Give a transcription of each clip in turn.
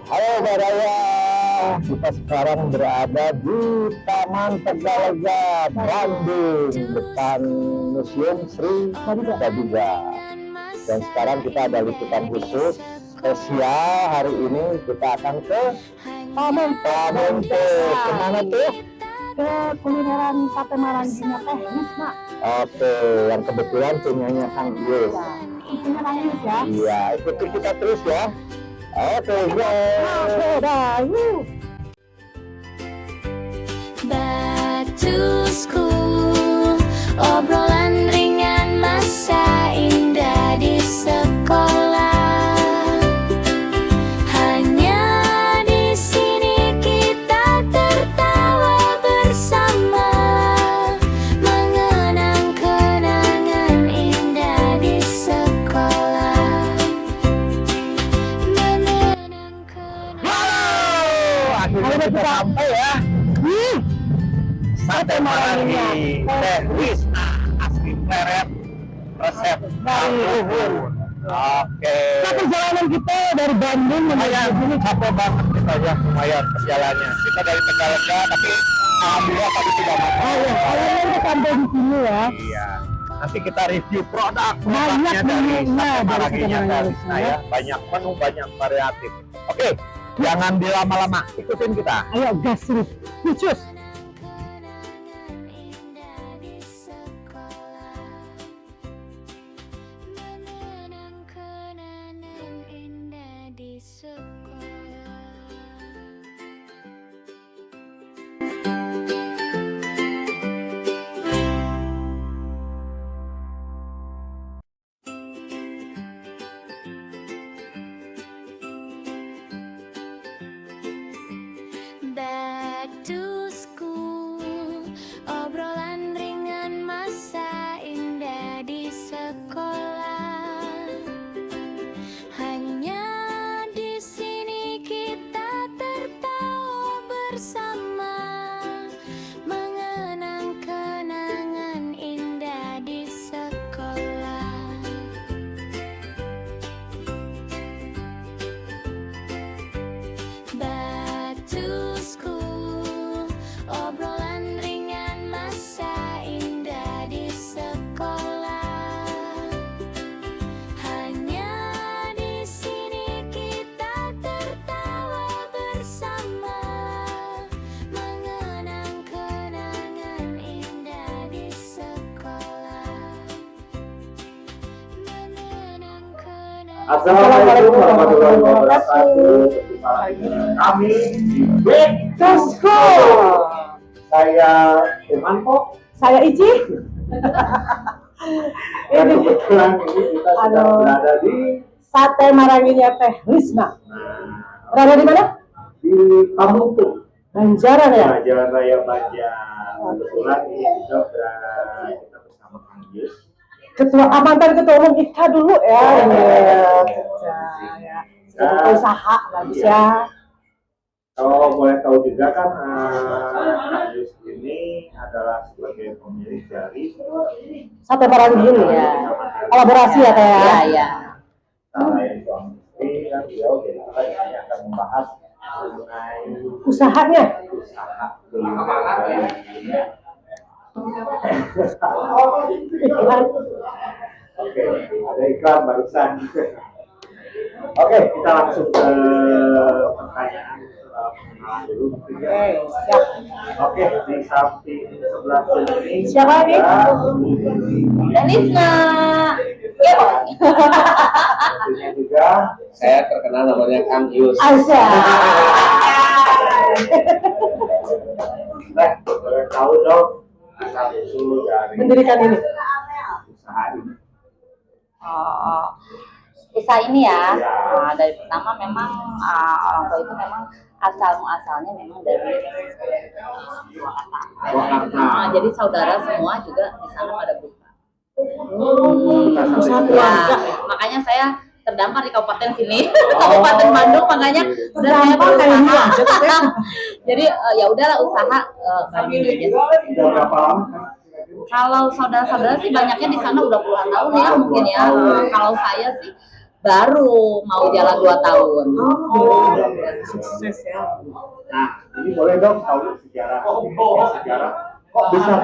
Halo Baraya, kita sekarang berada di Taman Tegalega, Bandung, depan Museum Sri Baduga. Dan sekarang kita ada liputan khusus spesial hari ini. Kita akan ke Taman kemana tuh? Ke kulineran sate Marangginya Teh Risma. Oke, yang kebetulan punyanya Kang Yus. Isinya nangis ya. Iya, ikuti kita terus ya. Oke, go. Back to school, obrolan ringan masa indah di sekolah. Hanya di sini kita tertawa bersama, mengenang kenangan indah di sekolah. Mengenang kenangan. Akhirnya kita sampai ya. Sate Maranggi Teh Risma asli pleret resep dari Luhur. Oke. Perjalanan kita dari Bandung Lumayan, capek banget kita ya, lumayan perjalanannya. Kita dari Tegalega tapi alhamdulillah tadi tidak makan. awalnya kita sampai di sini ya. Iya. Nanti kita review produknya Banyak dari menunya Sate dari Marangginya Sate Teh Risma ya. Banyak menu, banyak variatif. Oke, jangan dilama-lama, ikutin kita. Ayo gas terus. Cus. Back to school, obrolan ringan masa indah di sekolah. Hanya di sini kita tertawa bersama, mengenang kenangan indah di sekolah. Back to school, obrolan ringan masa indah di sekolah. Hanya di sini kita tertawa bersama, mengenang kenangan indah di sekolah. Mengenang kenangan. Assalamualaikum warahmatullahi wabarakatuh. Kami di Back to School. Saya Irmanto. Saya Ici. Dan kebetulan ini kita sedang berada di Sate Marangginya Teh Risma. Berada di mana? di Pamungtung, Banjaran ya. Jalan Raya Banjar. Kebetulan ini juga berada kita bersama Kang Yus. Mantan ketua umum IKA dulu ya. Ya. Usaha bagus ya. Kalau boleh tahu juga kan, Kang Yus ini adalah sebagai pemilik dari Sate Maranggi ya. Kolaborasi ya Teh ya. Iya, iya. Cara yang suami istri kan beliau jadi ini akan membahas mengenai Usahanya. usaha kuliner. Oke, ada iklan barusan. Oke, kita langsung ke pertanyaan pengenalan dulu. Siap. Oke, di samping sebelah sini Siapa nih? Risma. Iya, Pak. tentunya juga Saya terkenal namanya Kang Yus. Aisyah. Nah, boleh tahu dong asal usul dari Mendirikan ini. usaha ini. Oh, usaha ini ya. Ya. Dari pertama memang orang tua itu memang asal muasalnya memang dari Purwakarta. Purwakarta. Jadi saudara semua juga di sana pada buka. Usaha Ya, keluarga. makanya saya terdampar di kabupaten sini, Kabupaten Bandung, makanya udah saya Terdampar kayak gini berusaha. aja, Teh. Jadi ya udahlah usaha kami aja. Sudah berapa lama kan? Kalau saudara-saudara sih banyaknya di sana udah puluhan tahun ya mungkin ya. Kalau saya sih baru mau jalan 2 tahun. Sukses ya. Nah, ini boleh dong tahu sejarah. Sejarah kok bisa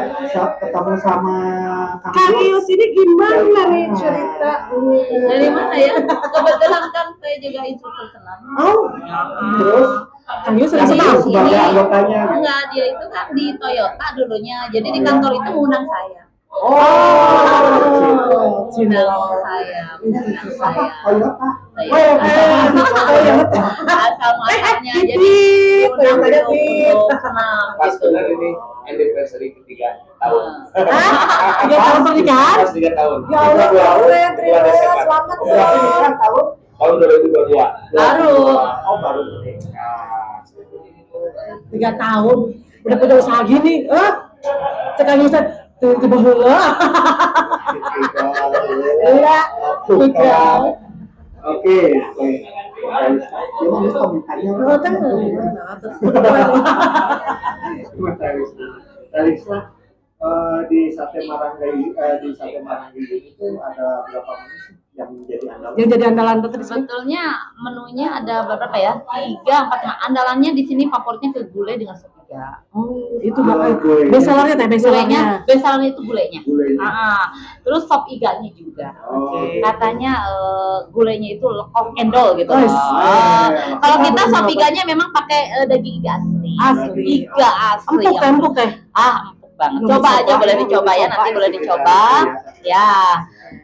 ketemu sama Kang Kang Yus? Yus ini gimana nih cerita? Dari mana ya? Kebetulan kan saya juga instruktur senam. Oh, Terus Kang Yus Kang sering senam. Yus sebagai anggotanya. Enggak, dia itu kan di Toyota dulunya. Jadi di kantor itu mengundang saya. Oh, Mengundang Cina. saya, mengundang saya. Toyota. Toyota. Asal muasalnya. Jadi diundang untuk senam Pas gitu. benar ini anniversary ketiga tahun. Hah? 3 tahun pernikahan? Pas 3 tahun. Ya Allah, keren, terima kasih, Desember. selamat ya. Berarti ini kan tahun Tahun 2022. Baru. Oh, baru menikah. 3 tahun udah punya usaha gini, cek Kang Yus tiba heula. Iya, bukan. Oke. Gimana komentarnya? Oh, gimana tuh? Talisna, di Sate Maranggi itu ada berapa menu sih yang menjadi andalan? Yang jadi andalan tuh di sini. Sebetulnya menunya ada berapa ya? 3, 4. Nah, andalannya di sini favoritnya ke gulai dengan sop iga. Oh, itu Gulai. bestsellernya teh, bestsellernya. Bestsellernya itu gulainya. Gulainya. Terus sop iganya juga. Oke. Katanya gulainya itu lekong endol gitu. Wes. Kalau kita sop iganya memang pakai daging iga asli. Asli. Iga asli. Empuk teh. Empuk banget. Belum Coba dicoba. aja, boleh dicoba ya, nanti boleh dicoba. Iya. Ya.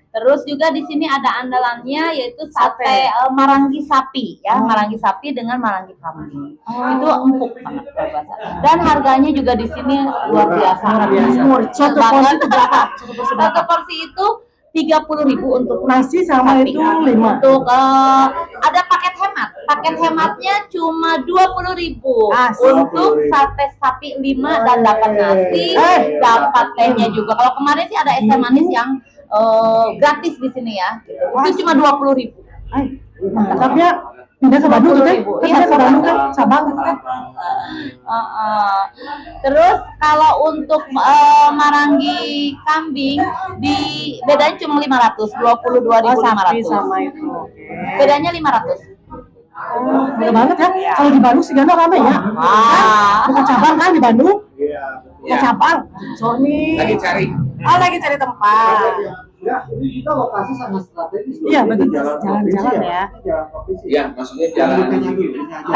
Terus juga di sini ada andalannya yaitu sate marangi sapi ya, marangi sapi dengan marangi kambing. Itu empuk banget kalau bahasa. Dan harganya juga di sini luar biasa. Luar biasa. Satu porsi itu berapa? Satu porsi berapa? Satu porsi itu 30.000 untuk Nasi sama sapi. itu 5. Untuk ada paket hemat. Paket hematnya cuma 20.000 Asik. untuk sate sapi 5 dan dapat nasi, dapat tehnya juga. Kalau kemarin sih ada es teh manis yang gratis di sini ya. Itu cuma 20.000. Mantap ya. Pindah ke Bandung tuh teh. Pindah ke Bandung kan, Sabang gitu kan. Terus kalau untuk marangi kambing di bedanya cuma 500, 22.500. Sapi sama itu. Bedanya 500. Murah banget ya. Kalau di Bandung Sigana rame ya. Bukan cabang kan di Bandung? Iya. Bukan cabang. Sony. Lagi cari. Lagi cari tempat. Ya, ini kita lokasi sangat strategis. Iya, Ini berarti di jalan-jalan provinsi ya. Ini jalan provinsi. Iya, maksudnya Jangan jalan. ditanya dulu, ini aja.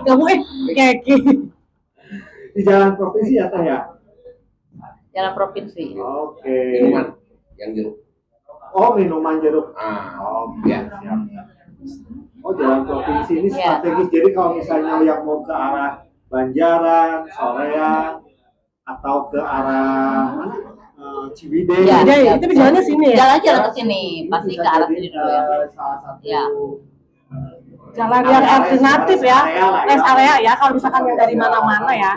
Kamu keki. Di jalan provinsi ya, Teh ya? Jalan provinsi. Oke. Minuman yang jeruk. Oh, minuman jeruk. Oh, Oke. ya. Siap. Oh, jalan provinsi ini Iya. strategis. Jadi kalau misalnya yang mau ke arah Banjaran, Soreang, atau ke arah mana? Ciwidey. Ya, Jadi itu jalannya sini ya. Jalan ke sini, pasti ke arah sini dulu ya. Salah satu Ya. Jalan yang alternatif ya. Rest area ya. Kalau misalkan yang dari mana-mana ya.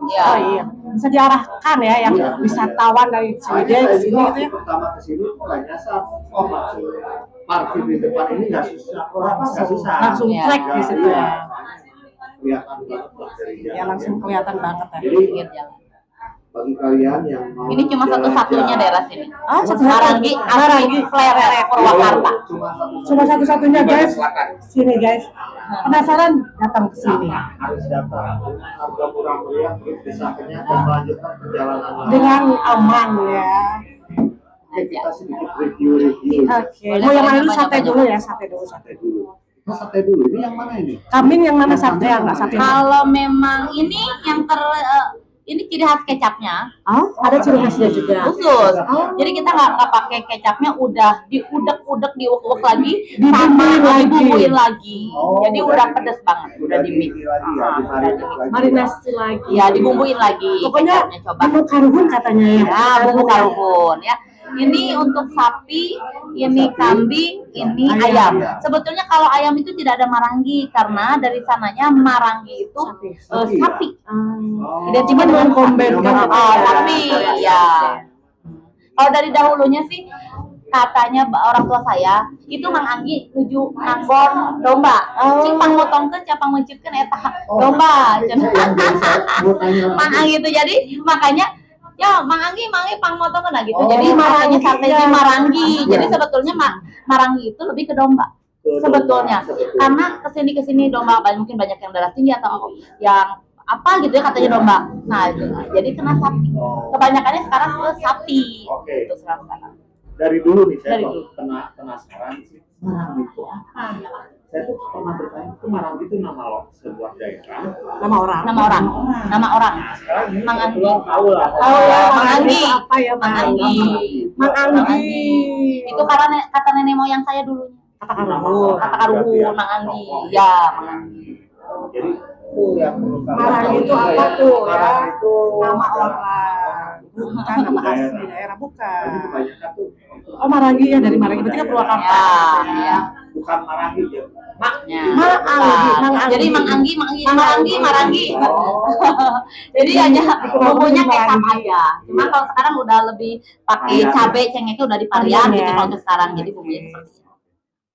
Iya. Oh iya. Bisa diarahkan ya yang wisatawan dari Ciwidey ke sini gitu ya. Pertama ke sini kok nggak nyasar. Oh, maksud parkir di depan ini nggak susah. Nggak susah. Langsung Ya, trek di situ ya. Kelihatan banget lah dari jalan. Ya langsung kelihatan banget ya. Jadi Pinggir jalan. bagi kalian yang mau Ini cuma satu-satunya daerah sini. Satu Marangi, Marangi, Pleret, Purwakarta. Cuma satu-satunya guys. Selatan. Sini guys. Penasaran datang ke sini harus datang harga murah meriah terus bisa kenyang dan melanjutkan perjalanan lain. dengan aman ya. Oke, kita sedikit review. Oke. Mau yang mana dulu? Sate dulu ya, sate dulu. Sate dulu. Kita sate dulu. Ini yang mana ini? Kambing yang mana sate ya? Enggak sate. Kalau memang ini yang ini ciri khas kecapnya Oh, ada ciri khasnya juga. khusus. Jadi kita nggak pakai kecapnya, udah diudek-udek, diuek-uek lagi, Dibumbuin sama lagi. dibumbuin lagi. Oh, Jadi udah udah di- pedes banget, udah di mix. ini lagi ya, dimarinasi lagi. Marinasi lagi. Ya, dibumbuin lagi. Pokoknya kecapnya, coba. menu karuhun katanya ya. Ya, bumbu karuhun ya. Ini untuk sapi, ini kambing, ini Ayam. ayam. Sebetulnya kalau ayam itu tidak ada marangi karena dari sananya marangi itu sapi. Oh. Identik dengan kombinkan Sapi, ya. Kalau dari dahulunya sih katanya orang tua saya itu Mang Anggi nuju nanggon domba. Cipang motongkeun capang mencipkeun eta domba. Yang jadi saya mau tanya Mang Anggi itu jadi makanya Ya, Manganggi pang moto kan gitu. Oh, Jadi makanya sate iya. di Marangi. Iya. Jadi sebetulnya Marangi itu lebih ke domba. Sebetulnya. Karena kesini domba mungkin banyak yang darah tinggi atau yang apa gitu ya katanya domba. Nah, jadi kena sapi. Kebanyakannya sekarang ke sapi. Oke. Itu sekarang. Dari dulu nih saya Dari kok penasaran sih Marangi itu apa? Saya tuh pernah bertanya itu Marangi itu nama sebuah daerah. Nama orang. Nama orang. Nah, sekarang ini Manganggi. kebetulan tahu lah. Oh ya, Manganggi. itu apa ya, Manganggi. Manganggi. Itu karena kata nenek moyang saya dulunya. Kata Karuhun. Kata Karuhun, Manganggi. Ya, Manganggi. Jadi itu yang perlu kalian Marangi tahu itu juga apa ya. tuh ya? Marangi itu Nama adalah- orang. Bukan nama asli daerah, bukan. Tapi kebanyakan tuh Oh, Marangi ya, dari Marangi berarti kan Purwakarta. Ya. bukan Marangi ya. Ya. Manganggi, Bukan. Manganggi. Jadi Marangi. Jadi hanya Oh, bumbunya kecap Marangi. aja. Cuma kalau sekarang udah lebih pakai Varian. cabai, cengeknya udah diparian Varian, gitu ya. kalau untuk sekarang. Jadi bumbunya seperti itu.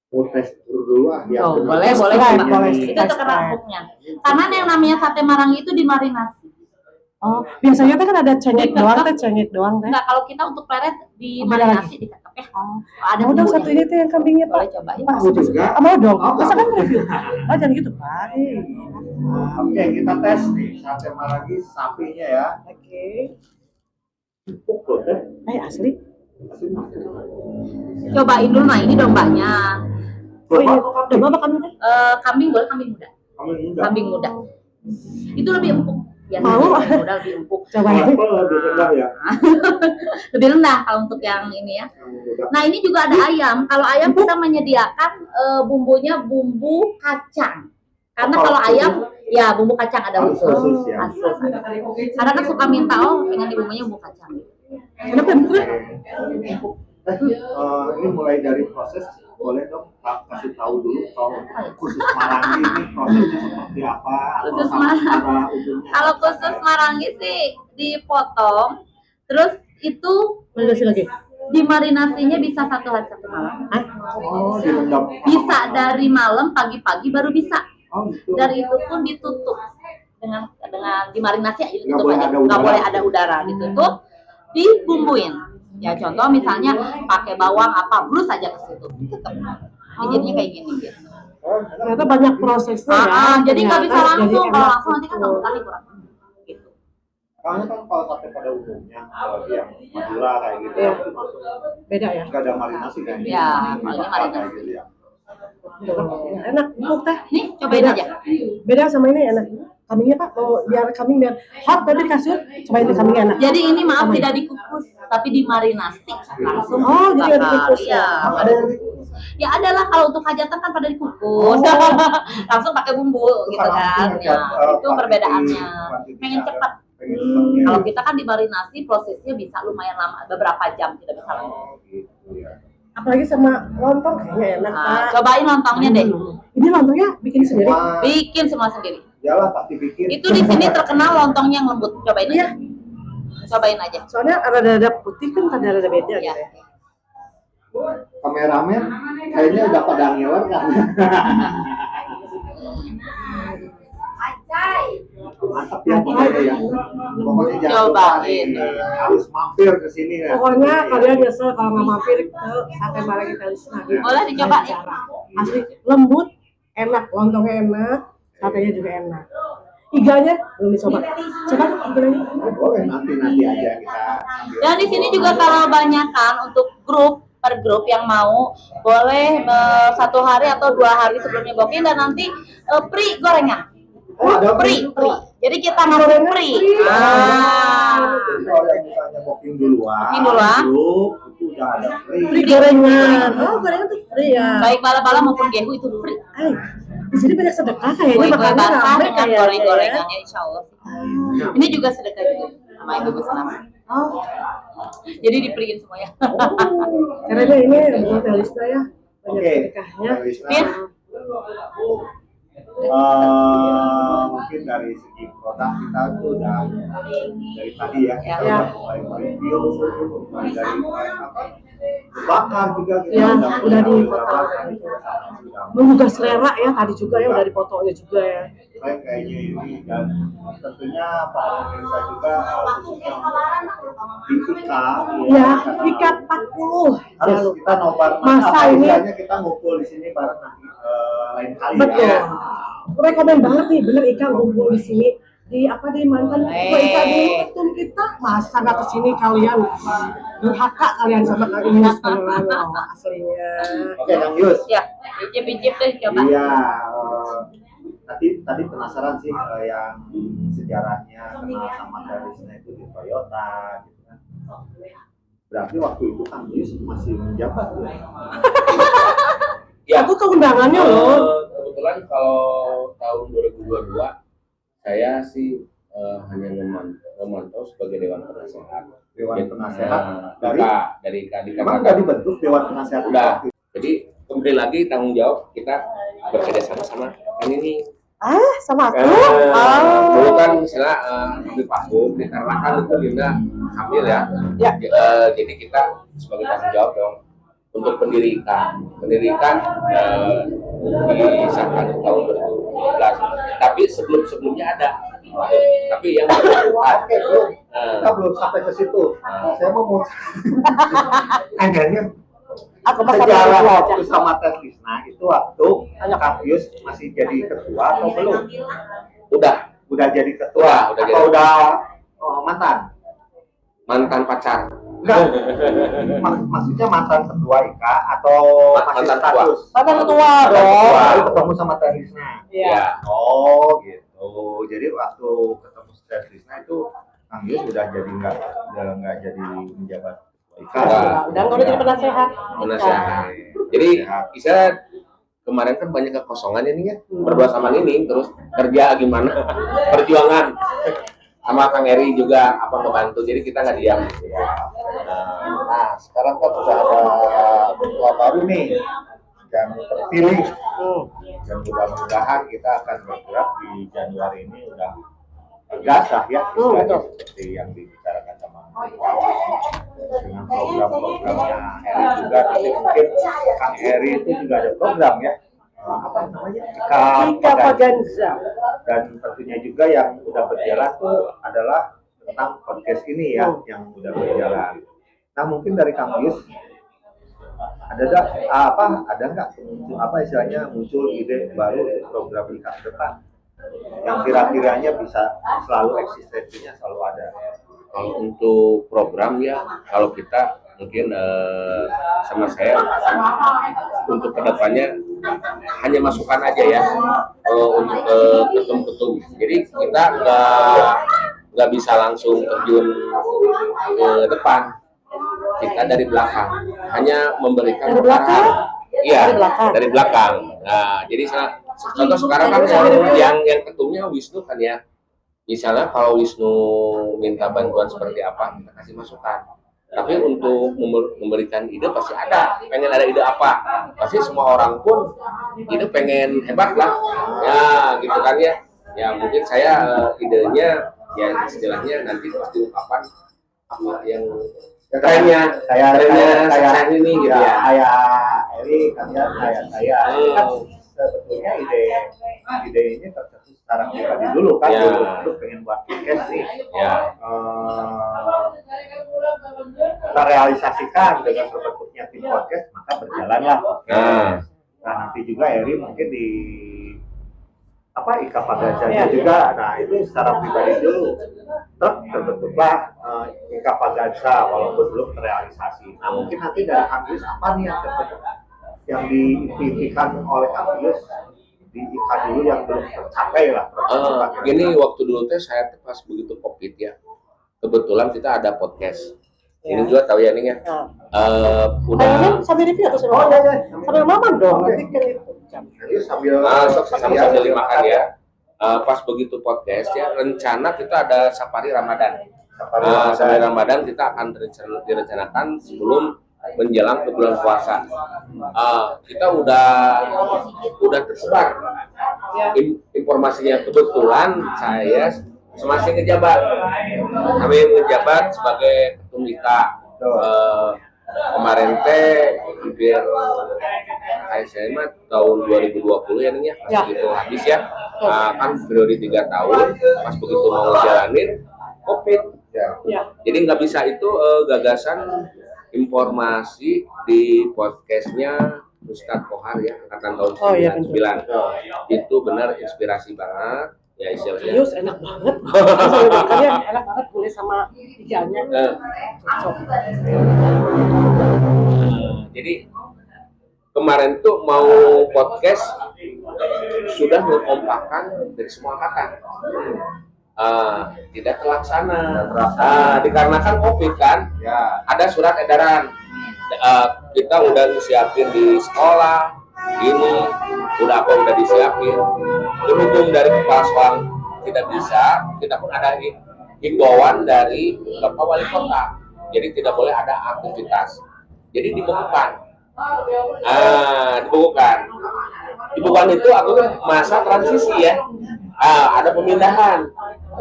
Mau tes dulu ah ya. Oh, benar. boleh, Try, Pak. boleh. Itu terkena empuknya. Karena yang namanya sate Marangi itu dimarinasi. Oh, biasanya kan ada cengek doang, cengek doang teh. Enggak, kalau kita untuk pleret Beda dimarinasi dikekep ya. Oh, Ada mau dong bumbunya. satu ini tuh yang kambingnya, Pak. Boleh cobain. Pak, Mau juga? mau dong. Oh, Masa kan mau. review? Oh, jangan gitu, Pak. Oke, kita tes nih sate Marangi sapinya ya. Oke. Empuk loh teh. Asli. Cobain dulu, nah ini dombanya. Oh iya, udah berapa kami teh? Kambing boleh kambing muda. Kambing muda. Kambing muda. Itu lebih empuk. Biasanya Mau. kambing muda lebih empuk. Coba Level ini. lebih rendah ya. Lebih rendah kalau untuk yang ini ya. Kambing muda. Nah ini juga ada ayam. Kalau ayam kita menyediakan bumbunya bumbu kacang. Karena Oh, kalau khusus. ayam ya bumbu kacang ada Harus khusus. khusus ya. Khusus ada. Karena kan suka minta pengen di bumbunya bumbu kacang. Enak kan? Oke. Ini mulai dari proses boleh dong Pak kasih tahu dulu kalau khusus Marangi ini prosesnya seperti apa atau Khusus sama Marangi. pada umumnya. Kalau khusus Marangi sih dipotong, terus itu Marinasi lagi. dimarinasinya bisa 1 hari 1 malam. Oh, direndam. Bisa dari malam pagi-pagi baru bisa. Oh, gitu. Dan itu pun ditutup dengan dimarinasi aja Nggak ditutup boleh aja. ada Nggak udara. boleh ada udara, ditutup, dibumbuin. Ya contoh misalnya pakai bawang apa, brus aja ke situ. Tetep. Ini jadinya kayak gini gitu. Oh, Ternyata banyak prosesnya ya. Jadi nggak bisa Ternyata langsung, jadi kalau enak langsung nanti kan gitu. kali kurang. Gitu. Karena kan kalau sate pada umumnya kalau yang Madura kayak gitu Iya. itu masuk Beda ya. nggak ada marinasi kan? Iya, Dibakar kalau ini kayak marinasi. gitu ya. Enak, empuk teh. Nih cobain Beda. aja. Beda sama ini enak. Kambingnya Pak, mau biar kambing biar hot tadi di kasur, cobain di kambingnya enak. Jadi ini maaf Sama. tidak dikukus, tapi dimarinasi langsung. Oh, jadi nggak dibakar. dikukus Iya. ya? Ada yang Ya adalah kalau untuk hajatan kan pada dikukus, langsung pakai bumbu gitu kan. Ya, itu perbedaannya. Pengen cepat. Kalau kita kan dimarinasi prosesnya bisa lumayan lama, beberapa jam tidak bisa lama. Oh, gitu ya. Apalagi sama lontong kayaknya enak, Nah, Pak. cobain lontongnya deh. Ini lontongnya bikin sendiri. Wah, Bikin semua sendiri. iyalah pasti bikin. Itu di sini terkenal lontongnya yang lembut. Cobain Iya. aja. Cobain aja. Soalnya rada-rada putih kan rada-rada beda Ya. gitu ya. Kameramen kayaknya udah pada ngiler kan. Mantap ya pokoknya ya. Pokoknya jangan lupa Cobain. nih, harus mampir ke sini ya. Pokoknya kalian nyesel kalau nggak mampir ke sate Marangi Talisman. Boleh dicoba ya. Asli lembut, enak, lontongnya enak, satenya juga enak. Iganya belum dicoba. Coba tuh iganya. Oh, boleh nanti aja kita ambil. Dan di sini juga kalau banyakan untuk grup per grup yang mau boleh 1 hari atau 2 hari sebelumnya booking dan nanti free gorengan. Oh, ada Free. Jadi kita ngasih Gorengan free. free. Jadi kalau yang misalnya booking duluan, Booking duluan. grup, itu udah ada free. Free gorengan. Oh, gorengan tuh free ya. Baik bala-bala maupun gehu itu free. Ay, di sini banyak sedekah kayaknya Kue-kue makanya basah rame dengan kayaknya. goreng-gorengannya insya Allah. Ini juga sedekah juga sama ibu Muslim. Oh, Jadi diperiin semuanya. karena ini buat Elista ya. Banyak Oke. sedekahnya. Lisna, Pin. mungkin dari segi produk kita tuh udah dari tadi ya kita Ya. udah mulai review, mulai dari apa bakar juga kita Ya, udah di bakar, sudah Menggugah selera ya tadi juga ya udah dipotongnya juga ya. keren kayaknya ini, dan tentunya para pemirsa juga khususnya di IKA Ya, IKA 40. harus kita nobar Masa ini? istilahnya kita ngumpul di sini bareng nanti lain kali Betul. ya. Rekomen banget nih, bener Ika ngumpul di sini di apa di mantan ketua Ika dulu ketum kita, masa nggak kesini kalian? Durhaka kalian sama Kang Yus beneran loh aslinya. Oke, Kang Yus. Ya, icip-icip deh coba. Iya, tadi penasaran sih yang sejarahnya kenal sama Karisna itu di Toyota gitu kan. Berarti waktu itu Kang Yus masih menjabat ya? Ya, Aku keundangannya loh. kebetulan kalau tahun 2022 saya sih hanya memantau sebagai Dewan Penasehat. Dewan Penasehat dari memang nggak dibentuk Dewan Penasehat udah. Jadi kemudian lagi tanggung jawab kita bekerja sama yang ini. Sama aku. Dulu kan misalnya di Pakum dikarenakan itu Linda hamil ya. Ya. Jadi kita sebagai tanggung jawab dong untuk pendidikan disahkan tahun 2017. Tapi sebelumnya ada. Tapi yang Oke, bro. Kita belum sampai ke situ. Saya mau akhirnya Aku pas sama sejarah aku aja. waktu sama Teh Krisna itu waktu Kang Yus masih jadi ketua atau belum? Udah jadi ketua Udah atau jadi. udah mantan pacar. enggak maksudnya mantan ketua IKA atau masih Mantan status Mantan ketua ketua dong. ketemu sama Teh Krisna. Iya. Oh gitu, jadi waktu ketemu Teh Krisna itu Kang Yus udah nggak jadi menjabat IKA. Udah nggak jadi penasehat. Penasehat. Jadi bisa kemarin kan banyak kekosongan ini ya, berdua sama Nining terus kerja gimana perjuangan sama Kang Eri juga apa ngebantu, jadi kita nggak diam. Nah, sekarang kan sudah ada ketua baru nih yang terpilih, dan mudah-mudahan kita akan bergerak di Januari ini udah tegas lah ya, istilahnya seperti yang dibicarakan sama dengan program-programnya Eri juga. Tapi mungkin Kang Eri itu juga ada program ya, apa namanya, Ika Paganza. dan tentunya juga yang udah berjalan tuh adalah tentang podcast ini ya, yang udah berjalan. Nah, mungkin dari Kang Yus ada nggak istilahnya muncul ide baru untuk program IKA ke depan yang kira-kiranya bisa selalu eksistensinya selalu ada? Kalau untuk program ya, kalau kita mungkin sama saya untuk kedepannya hanya masukan aja ya untuk ketum-ketum. Jadi kita nggak bisa langsung terjun ke depan, kita dari belakang hanya memberikan arahan. Iya, dari belakang. Nah, jadi contoh sekarang kan yang ketumnya Wisnu kan ya. Misalnya kalau Wisnu minta bantuan seperti apa, kita kasih masukan. Tapi untuk memberikan ide pasti ada. Pengen ada ide apa? Pasti semua orang pun ide pengen hebat lah. Ya, gitu kan ya. Ya mungkin saya idenya ya istilahnya nanti pasti ungkapan apa yang trennya saya ini gitu ya. Kayak Eri kan ya, kayak saya. Kan sebetulnya ide ini tercetus secara pribadi dulu kan, Ya. dulu pengen buat podcast nih. Ya. Kita realisasikan dengan terbentuknya tim podcast, maka berjalanlah podcast. Nah, nanti juga Eri mungkin di IKA Paganzanya juga. Nah, itu secara pribadi dulu terbentuklah IKA Paganza walaupun belum terrealisasi. Nah, mungkin nanti dari Kang Yus apa nih yang terbentuk, yang diimpikan oleh Kang Yus di IKA dulu yang belum tercapai lah. Gini, waktu dulu teh saya pas begitu COVID ya, kebetulan kita ada podcast. Ini juga tahu ya nih ya. Udah sambil review atau sambil sambil mama dong. Oke. Nanti kan itu. Jadi sambil sambil dimakan ya. Pas begitu podcast ya, rencana kita ada safari Ramadan. Safari Ramadan kita akan direncanakan sebelum menjelang ke bulan puasa. Kita udah tersebar informasinya. Kebetulan saya masih ngejabat, kami ngejabat sebagai ketum IKA. Kemarin teh hampir saya mah tahun 2020 ya nih ya, pas itu habis ya. Nah, kan periode 3 tahun, pas begitu mau ngejalanin COVID. Ya. Ya. Jadi nggak bisa itu gagasan informasi di podcastnya Ustadz Kohar ya, angkatan tahun Oh, iya, 99. Itu benar inspirasi banget. Ya istilahnya. Yus enak banget. Saya makannya enak banget kulit sama ikannya. Cocok. Jadi kemarin tuh mau podcast sudah mengompakkan dari semua angkatan. Tidak terlaksana. Dikarenakan COVID kan, Ya. ada surat edaran. Kita udah disiapin di sekolah, ini udah disiapin. Berhubung dari kepala sekolah tidak bisa, kita pun ada himbauan dari Bapak Wali Kota. Jadi tidak boleh ada aktivitas. Jadi dibukukan. Dibukukan itu aku masa transisi ya. Ada pemindahan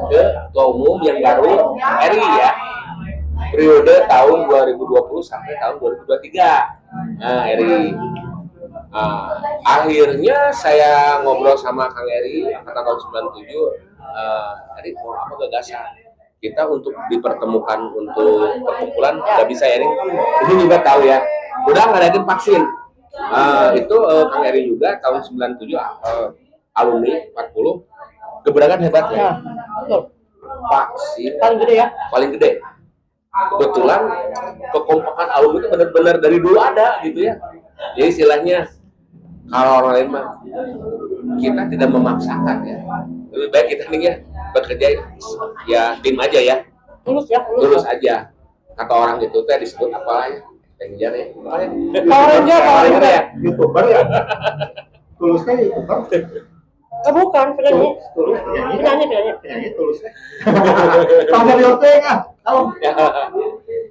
ke ketua umum yang baru RI ya. Periode tahun 2020 sampai tahun 2023. RI. Akhirnya saya ngobrol sama Kang Eri angkatan tahun 97. Eri mau apa gagasan? Kita untuk dipertemukan untuk perkumpulan nggak bisa ya, ini juga tahu ya. Udah ngadain vaksin. Itu Kang Eri juga tahun 97 alumni 40 keberadaan hebatnya. Ya, betul. Vaksin Paling gede ya. paling gede. Kebetulan kekompakan alumni itu benar-benar dari dulu ada gitu ya. Jadi istilahnya kalau orang lain mah kita tidak memaksakan ya. Lebih baik kita nih ya bekerja ya tim aja ya. Tulus ya. Lulus aja. Kata orang itu teh disebut apa ya? Ranger ya. Power Ranger ya. YouTuber ya. Tulusnya YouTuber. Bukan penyanyi. Tulus penyanyi. Penyanyi. Tulusnya. Tahu dari Ortega kan? Tahu.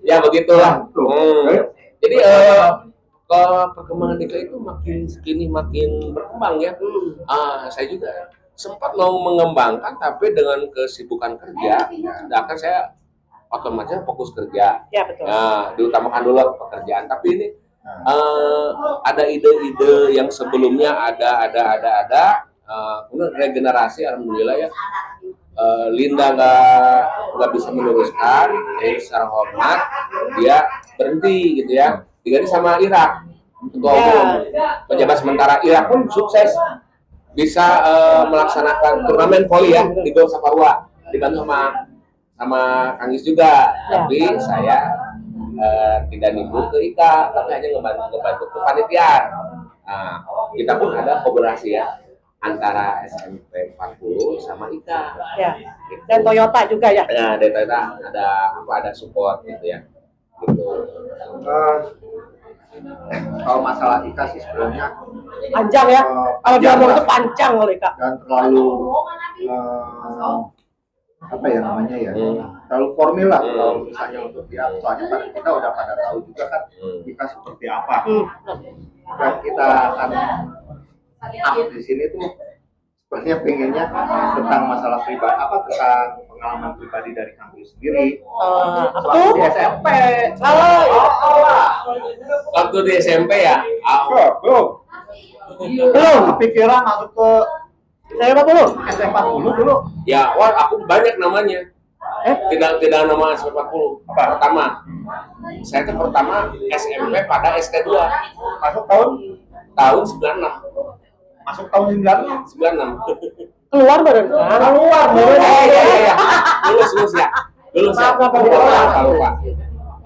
Ya begitulah. Tuh. Jadi ke perkembangan DKI itu makin segini makin berkembang ya. Saya juga sempat mau mengembangkan tapi dengan kesibukan kerja, sedangkan saya otomatis fokus kerja. Ya betul. Diutamakan dulu pekerjaan. Tapi ini ada ide-ide yang sebelumnya ada. Kemudian regenerasi, alhamdulillah ya. Linda nggak bisa meneruskan, jadi secara hormat dia berhenti gitu ya. Diganti sama Irak, ketua umum pejabat sementara. Irak pun sukses bisa melaksanakan turnamen voli ya di Gor Saparua, dibantu sama Kangis juga. Tapi saya tidak nimbrung ke IKA, tapi hanya ngebantu kepanitiaan. Kita pun ada kolaborasi ya antara SMP 40 sama IKA. Ya. Dan Toyota juga ya. Nah, dari Toyota ada support gitu ya. Gitu. Kalau masalah IKA sih sebenarnya Panjang ya. Kalau dia mau itu panjang loh Kak. dan terlalu apa ya namanya ya, terlalu formil lah kalau misalnya untuk dia, soalnya pada kita udah pada tahu juga kan IKA seperti apa, dan kita akan di sini tuh sebenarnya pengennya tentang masalah pribadi, tentang pengalaman pribadi dari kamu sendiri. Apa Waktu tuh? di SMP. Waktu di SMP ya. Belum kepikiran masuk ke Saya 40. SMP 40 dulu. Ya, aku banyak namanya. Tidak nama SMP 40. Pertama, saya itu pertama SMP pada ST2 Masuk tahun tahun 96. masuk tahun 96. 96. Keluar badan. Keluar Iya. Lulus ya. Lulus ya. Maaf, Lupa.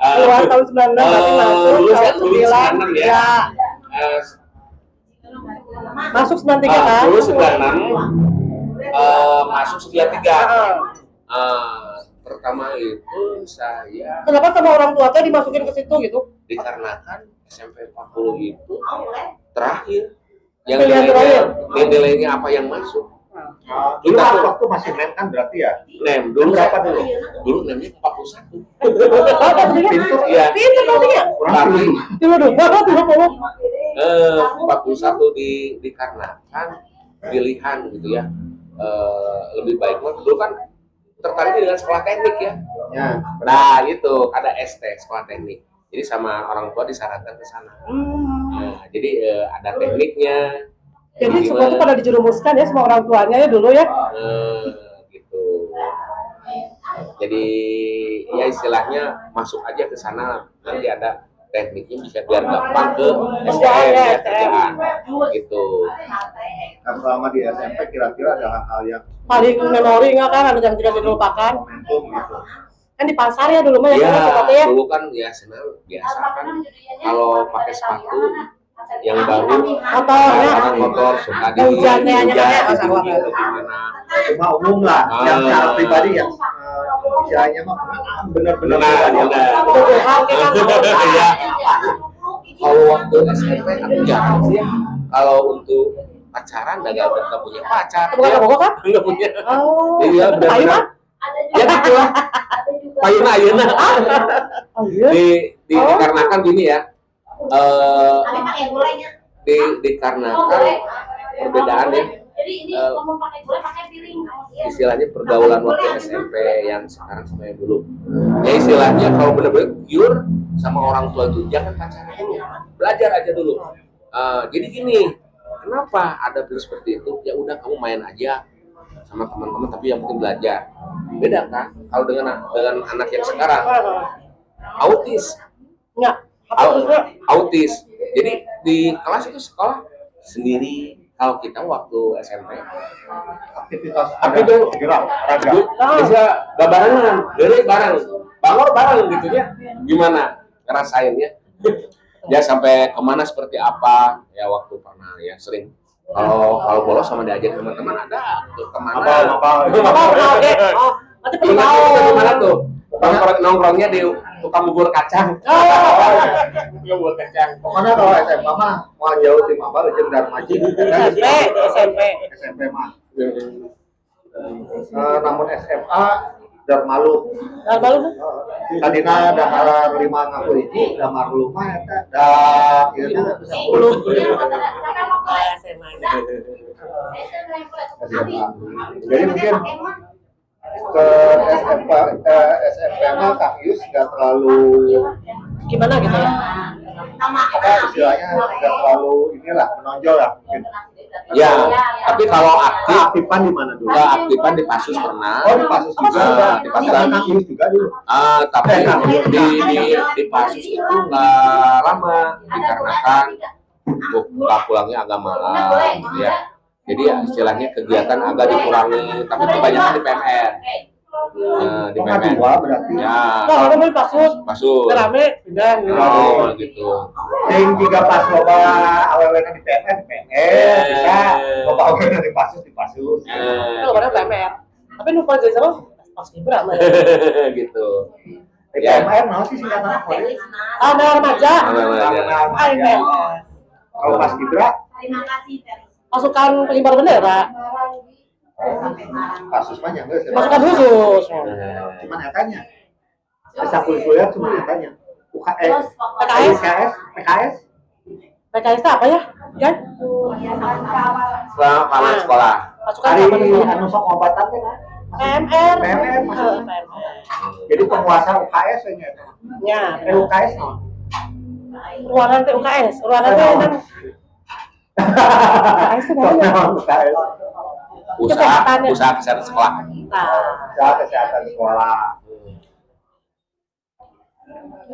Keluar tahun 96 berarti masuk Lulus tahun 96 ya. Ya. Masuk 93 kan? Lulus 96. Masuk 93. Pertama itu saya Kenapa sama orang tua tuh dimasukin ke situ gitu? dikarenakan SMP 40 itu terakhir yang Pilihan nilainya apa yang masuk. Dulu waktu masih nem kan berarti ya. Nem dulu Berapa dulu? Dulu nemnya 41. Pintu Iya. Pintu nantinya. Tapi Dulu dong. 41 dikarenakan pilihan gitu ya. Lebih baik dulu kan tertarik dengan sekolah teknik ya. Ya. Nah itu ada ST sekolah teknik. Jadi sama orang tua disarankan ke sana. Nah, jadi ada tekniknya, Jadi semua itu pada dijerumuskan ya semua orang tuanya ya dulu ya. Gitu. Jadi ya istilahnya masuk aja ke sana, nanti ada tekniknya bisa biar gampang ke STM ya kerjaan gitu. Nah, selama di SMP kira-kira ada hal-hal yang Paling memori nggak kan ada yang tidak dilupakan. momentum gitu. Kan di pasar ya dulu mah ya, Ya tempatnya ya. dulu kan ya senang biasa kan kalau pakai sepatu yang baru Motornya. anak motor suka di Hujannya hanya kayak di masalah. tinggi atau gimana. Cuma umum lah, yang Ah. secara pribadi ya istilahnya mah benar-benar Benar, pribadi. benar. Tuh, kan Ya. Kalau waktu SMP aku jarang sih ya. Kalau untuk pacaran nggak punya pacar. Bukan Ya, kamu kan? nggak punya. Oh, Jadi ya itu kayu benar-benar. kan? Ya gitu lah. Payuna ayeuna. Oh iya. Dikarenakan gini ya. Dikarenakan perbedaan ya. Istilahnya pergaulan waktu SMP yang sekarang sama yang dulu. Ya istilahnya kalau benar-benar pure sama orang tua itu jangan pacaran dulu, belajar aja dulu. Jadi gini, kenapa ada prinsip seperti itu? Ya udah kamu main aja sama teman-teman tapi yang penting belajar. Beda kan kalau dengan anak yang sekarang autis. Enggak. Autis. Jadi di kelas itu sekolah sendiri. Kalau kita waktu SMP Aktivitas Tapi ada tuh- gerak, raga. bisa barengan, dari bareng, bangor bareng gitu ya. Gimana ngerasainnya? Ya sampai kemana seperti apa? Ya waktu pernah ya sering. Kalau bolos sama diajak teman-teman ada tuh kemana? Apa? Oke. Oh, nanti perlu Ingat tahu. kita di mana tuh? Nongkrongnya di tukang bubur kacang. Tukang bubur kacang. Pokoknya kalau SMA mah mau jauh di Mabal jeung Darmaji. SMP, di SMP. SMP mah. Namun SMA Darmalu. Nah, baru tuh. Tadina damar 5 ngaku hiji, damar 5 eta da ieu teh 10. SMA. Jadi mungkin ke SMP mah Kak Yus nggak terlalu Gimana gitu ya? apa istilahnya nggak terlalu inilah menonjol lah mungkin. Ya, tapi kalau aktif Aktifan di mana dulu? keaktifan di Pasus pernah. Oh di Pasus juga. Di Pasus. Kak Yus juga dulu. Tapi di Pasus itu nggak lama dikarenakan pulangnya agak malam gitu ya. Jadi ya istilahnya kegiatan agak dikurangi, tapi kebanyakan di PMR. Di Oh, PMR. dua berarti. Ya, Wah, kamu beli pasus. Pasus. Rame, pindah. Oh, gitu. Yang tiga pas loba awalnya di PMR, bisa loba awalnya di Pasus, di Pasus. Kalau pada PMR. Tapi lupa jadi sama pas Ibra mah. Gitu. Di Ya. PMR mau sih singkatan apa ya? Ada remaja. Remaja. Kalau pas Ibra, Pasukan pengibar bendera. Pasus banyak nggak sih? Pasukan khusus. Cuman katanya, bisa kuliah cuma katanya. UKS, PKS. PKS, PKS itu apa ya? Kan? Selama sekolah. Pasukan hari apa nih? anu sok ngobatan kan? PMR. PMR, PMR. Jadi penguasa UKS nya. Ya. UKS no. Ruangan TUKS. Ruangan itu kan. UKS itu apa ya? UKS. Usaha kesehatan sekolah. Nah, Usaha kesehatan sekolah.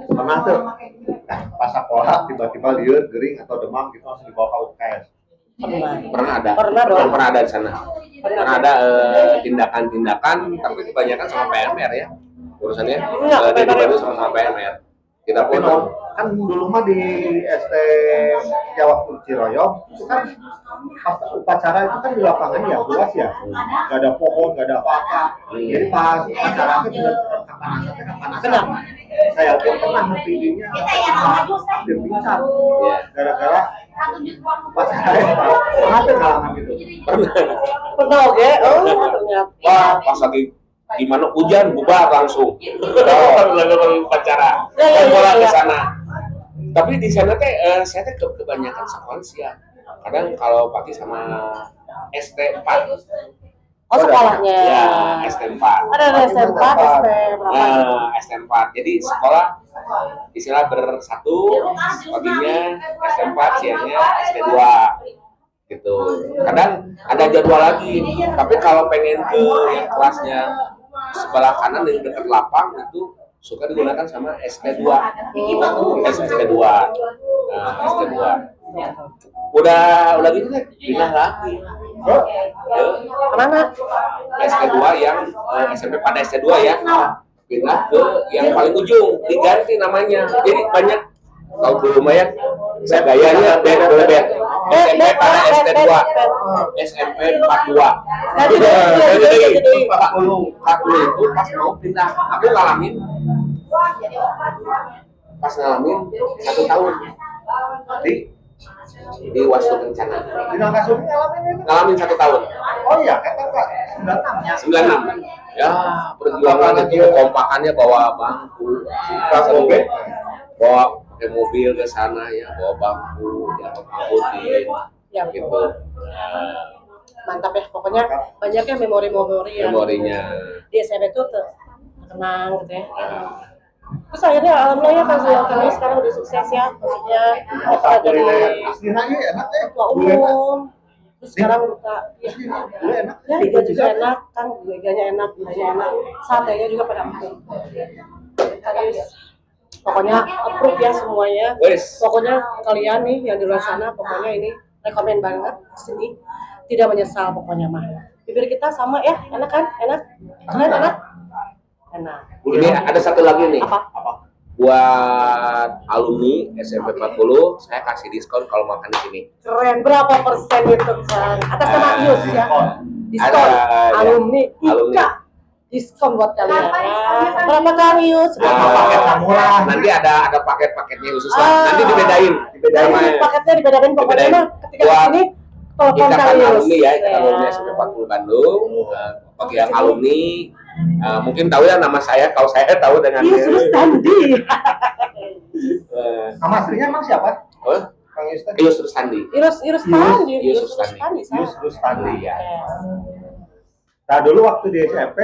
Pernah tuh pas sekolah tiba-tiba liur, gering atau demam gitu langsung dibawa ke UKS. Pernah ada. Pernah dong. Pernah ada di sana. Pernah ada tindakan-tindakan, tapi kebanyakan sama PMR ya. Urusannya Iya, dibantu sama PMR. Kita Tapi pun no, kan dulu mah di ST Jawa Ciroyom itu kan pas upacara itu kan di lapangan ya luas ya, nggak ada pohon, nggak ada apa-apa. Jadi pas upacara itu benar-benar kepanasan. Benar. Saya pun pernah ngepidinya hampir pingsan Iya. gara-gara pas saya pernah tuh ngalamin gitu. Pernah oke, oh ternyata. Wah, pas lagi gimana hujan bubar langsung. Lalu upacara. Ya, ya, Bola ya, ke ya. sana. Tapi di sana teh saya teh kebanyakan sekolah siang. Kadang kalau pagi sama ST4. Oh sekolahnya. Ya, ST4. Ada ST4, ST berapa? ST4. Jadi sekolah istilah bersatu, paginya ST4, siangnya ST2. gitu. Kadang ada jadwal lagi, tapi kalau pengen ke kelasnya sebelah kanan yang dekat lapang itu suka digunakan sama ST2. ST2. Nah, ST2. Udah gitu kan pindah lagi. Kemana? ST2 yang SMP pada ST2 ya. Pindah ke yang paling ujung, diganti namanya. Jadi banyak kalau dulu mah ya saya gayanya beda. SMP pada ST2, SMP 42. Jadi 40 itu pas mau pindah, aku ngalamin pas ngalamin 1 tahun di Wastu Kencana. Di Nangkasumi Ngalamin 1 tahun. Oh iya, kan Pak 96-nya. 96. Ya, perjuangan itu kompakannya bawa bangku, bawa pakai mobil ke sana ya, bawa bangku, diangkut-angkutin, Ya, gitu. mantap ya, pokoknya banyaknya memori-memori yang Memorinya. di SMP itu terkenang gitu ya. Terus akhirnya alhamdulillah ya kalian sekarang udah sukses ya, maksudnya kita jadi Aslinya enak ya. ketua umum, terus sekarang buka ya, Dulu enak. ya iga juga enak kan, iganya enak, gulanya enak, satenya juga pada empuk. Terus pokoknya approve ya semuanya. Wes. Pokoknya kalian nih yang di luar sana, pokoknya ini rekomen banget sini, tidak menyesal pokoknya mah. Bibir kita sama ya, enak kan? Enak? Kalian enak? Enak. Ini ada satu lagi nih. Apa? Buat alumni SMP 40, saya kasih diskon kalau makan di sini. Keren, berapa persen itu kan? Atas nama Yus ya? Diskon. Ada, Alumni alumni. Ika. Diskon buat kalian. Berapa kali Yus? Nanti ada paket-paketnya khusus lah. Nanti dibedain sama Nanti paketnya dibedain pokoknya dibedain. mah ketika Buat di sini telepon ikatan kali Yus. alumni ya, ikatan alumni SMP 40 Bandung. Bagi yang alumni, mungkin tahu ya nama saya, kalau saya tahu dengan Yus Rustandi. Nama aslinya emang siapa? Kang Yus tadi? Yus Rustandi. Yus Rustandi. Yus Rustandi. Yus Rustandi ya. Yes. Nah dulu waktu di SMP,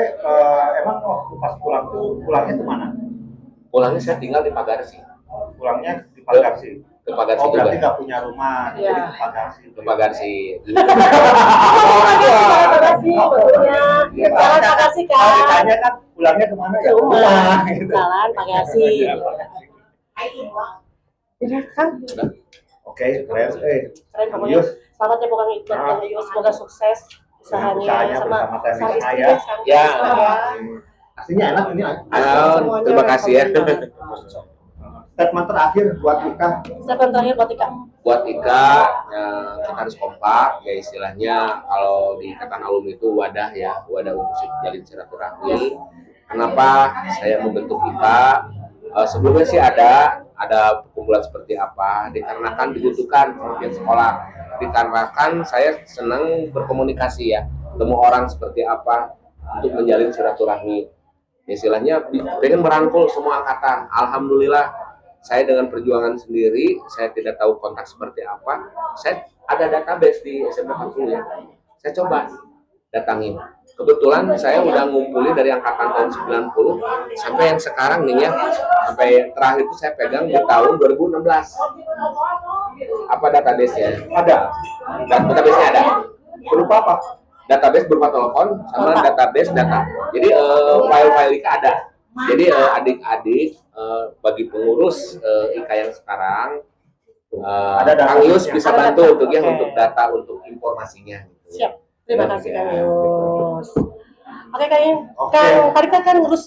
emang waktu pas pulang tuh pulangnya kemana? Pulangnya saya tinggal di Pagarsi. Pulangnya di Pagarsi. Ke Pagarsi Oh berarti juga. nggak punya rumah, Iya. jadi ke Pagarsi. Ke Pagarsi. Makasih, betulnya. Jalan makasih Kalau kan. ditanya kan pulangnya kemana ya? Rumah. Gitu. Jalan makasih. Udah kan? Oke, keren. Keren pokoknya. Yus, Selamat ya pokoknya ikut Kang Yus, semoga sukses usahanya Usahanya sama bersama teknis sang istri saya. ya, sang Ya. istri ya. aslinya enak ini. Semuanya Terima kasih ya. rekomend banget. Statement terakhir buat Ika. Statement terakhir buat Ika. Buat Ika, kita harus kompak ya, istilahnya kalau di ikatan alumni itu wadah ya, wadah untuk jalin silaturahmi. Kenapa saya membentuk Ika? Sebelumnya sih ada perkumpulan seperti apa, dikarenakan dibutuhkan kemudian sekolah, dikarenakan saya senang berkomunikasi ya, ketemu orang seperti apa untuk menjalin silaturahmi. Istilahnya pengen merangkul semua angkatan. Alhamdulillah saya dengan perjuangan sendiri, saya tidak tahu kontak seperti apa. Saya ada database di SMP 40 ya. Saya coba datangin. Kebetulan saya udah ngumpulin dari angkatan tahun 90 sampai yang sekarang nih ya. Sampai terakhir itu saya pegang di tahun 2016. Apa database-nya? Ada. Database-nya ada. Berupa apa? Database berupa telepon sama database data. Jadi file-file IKA ada. Jadi adik-adik bagi pengurus IKA yang sekarang, Kang Yus bisa bantu untuk ya, untuk data, untuk informasinya. Siap. Terima kasih Kang Yus. Oke Kang Yus. Oke. Kang tadi kan ngurus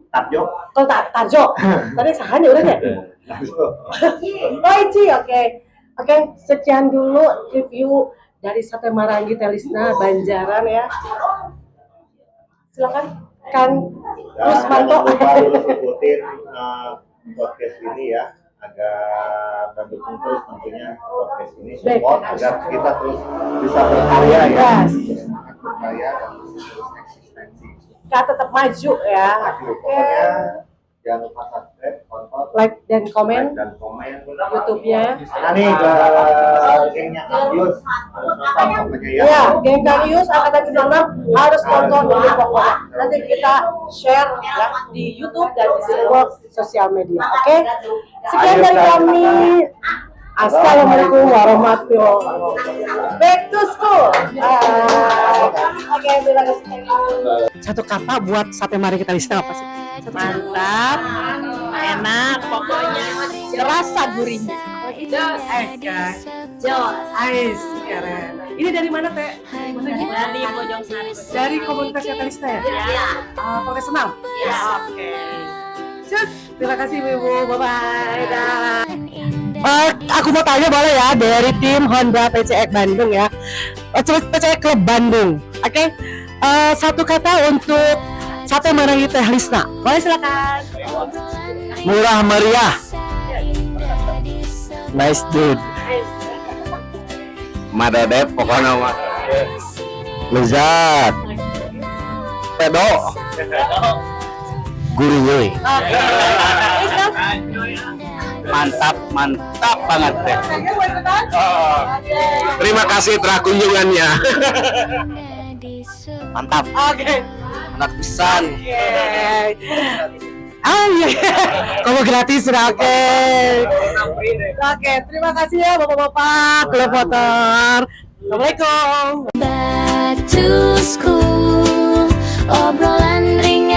Tarjo. kalau Tarjo. Tadi sahanya udah ya? Oh Ici, oke. Oke, sekian dulu review dari Sate Marangi Telisna Banjaran ya. Silakan Kang Rusmanto. Jangan lupa terus ikutin podcast ini ya, agar mendukung terus tentunya podcast ini, support agar kita terus bisa berkarya ya, Yes. semangat berkarya dan terus eksistensi. Kita tetap maju ya. Pokoknya jangan lupa subscribe, tonton, Like dan komen dan komen YouTube-nya. Nah nih ke gengnya Kang Yus harus nonton pokoknya ya. Iya, geng Kang Yus angkatan 96 harus nonton ini pokoknya. Nanti kita share ya di YouTube dan di semua sosial media. Oke? Sekian dari kami. Assalamualaikum warahmatullahi wabarakatuh. Back to school. Oke, terima kasih. Satu kata buat sate Marikitalisna apa sih? Mantap, enak, pokoknya terasa gurihnya. Ais, keren. Ini dari mana teh? Dari Bojong Sari. Dari komunitas Katalista ya? Ya. Pakai senam? Ya. Oke. Cus, terima kasih Ibu. Bye-bye. Dah. Aku mau tanya boleh ya dari tim Honda PCX Bandung ya. PCX Club Bandung. Oke. Satu kata untuk sate Marikitalisna. Boleh silakan. Murah meriah. Nice dude. Madadep pokoknya mah. Lezat. Pedo. Gurih euy. Mantap, mantap banget deh. Terima kasih telah kunjungannya. Mantap. Oke. Mantap pisan. Ah iya, kamu gratis sudah oke. Oke, terima kasih ya bapak-bapak, klub motor. Assalamualaikum. Back to school, obrolan ringan